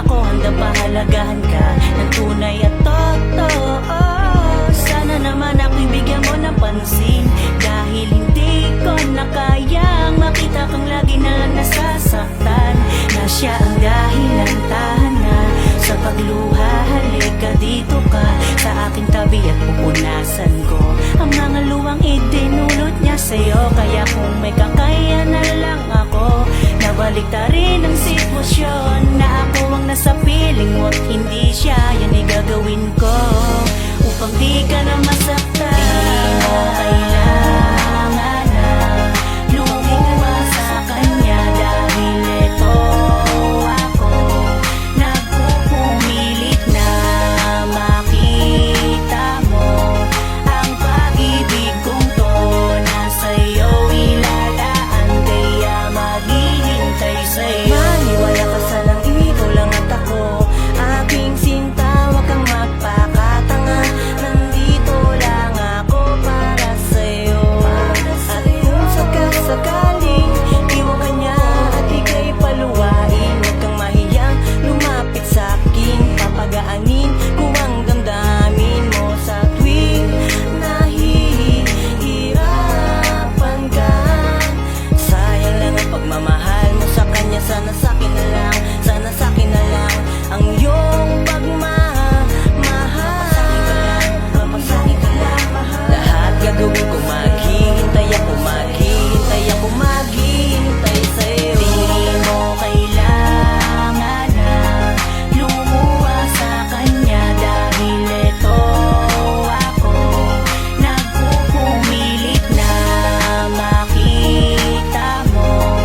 ako handang pahalagahan ka ng tunay at totoo. Sana naman ako'y bigyan mo ng pansin, dahil hindi ko na kayang makita kang lagi na lang nasasaktan. Na siya ang dahilan, tahanan sa pagluha. Halika dito ka sa aking tabi at pupunasan ko ang mga luwang idinulot niya sa'yo. Kaya kung may kakayanan lang ako, nabaliktarin ang sitwasyon, na ako ang nasa piling mo at hindi siya, yan ay gagawin ko upang di ka na masaktan. Di mo kailangan na lumuha sa kanya, dahil ito ako nagpupumilit na makita mo ang pag-ibig kong to na sa'yo ilalaan. Kaya maghihintay sa'yo. Maniwala ka sa lang, ikaw lang at ako, aking sinta, wag kang magpakatanga. Nandito lang ako para sa'yo. At kung sakasakaling iwan ka niya at ika'y paluwain, huwag kang mahiyang lumapit sa'kin. Papagaanin ko ang damdamin mo sa tuwing nahihirapan ka. Sayang lang ang pagmamahal mo sa kanya. Sana sa'kin na lang, sana sa'kin na lang ang iyong pagmamahal. Papasa'kin ka lang, lahat gagawin ko, maghihintay ako, maghihintay ako, maghihintay sa'yo. Di mo kailangan na lumuha sa kanya, dahil ito ako nagpupumilit na makita mo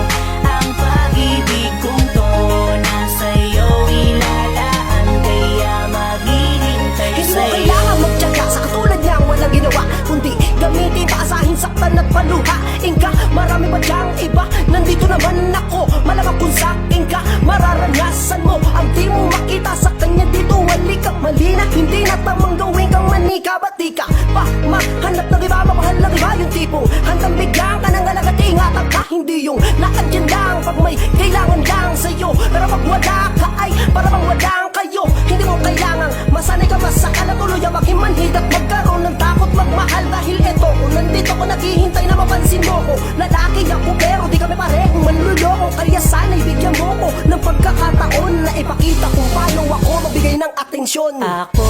ang pag-ibig kong to na sa'yo ilalaan. Kaya maghihintay Hindi mo sa'yo. kailangan magtiyaga sa katulad niyang walang ginawa, kundi gamitin, paasahin, saktan at paluhain ka. Marami pa diyang iba, nandito naman ako. Malamang kung sa'kin ka mararanasan mo ang di mo makita sa kanya. Dito halika, mali na, hindi na tamang gawin kang manika. Ba't di ka pa mahanap ng iba, mamahal ng iba, yung tipong handang bigyan ka ng alaga at ingatan ka. Hindi yung nakadyan lang pag may kailangan lang sa'yo, pero pag wala ka ay para bang walang kayo. Hindi mo kailangang masanay ka, masakal at tuluyan maghimanhid at magkaroon ng takot magmahal. Dahil eto, nandito ko naghihintay na mapansin mo ko. Lalaki ako pero di kami parehong manluloko. Kaya sana'y bigyan mo ko ng pagkakataon na ipakita kung paano ako magbigay ng atensyon. Ako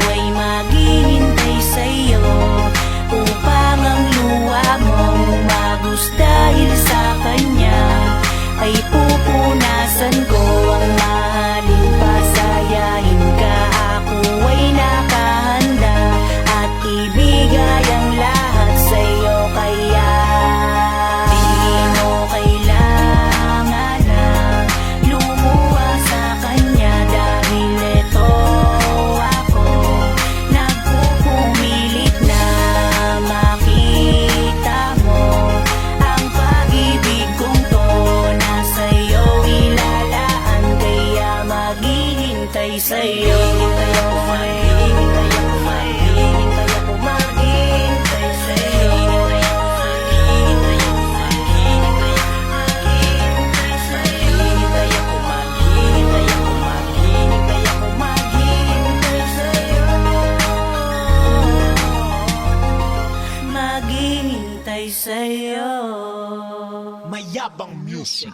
ay maghihintay sa'yo upang ang luha mong magus, dahil sa kanya ay pupunasan ko ang mahalin, pasayahin ka. Ako ay nakahanda at ibigay ang lahat sa'yo. Kaya di mo kailangan na lumuha sa kanya, dahil ito ako nagpupumilit na makita mo ang pag-ibig kong to na sa'yo ilalaan. Kaya maghihintay sa'yo. Maghihintay ako, maghihintay ako, maghihintay ako, maghihintay sa'yo. Maghihintay ako, maghihintay ako, maghihintay sa'yo. Maghihintay ako, maghihintay ako, maghihintay ako, maghihintay sa'yo. Maghihintay sa'yo. Mayabang Music.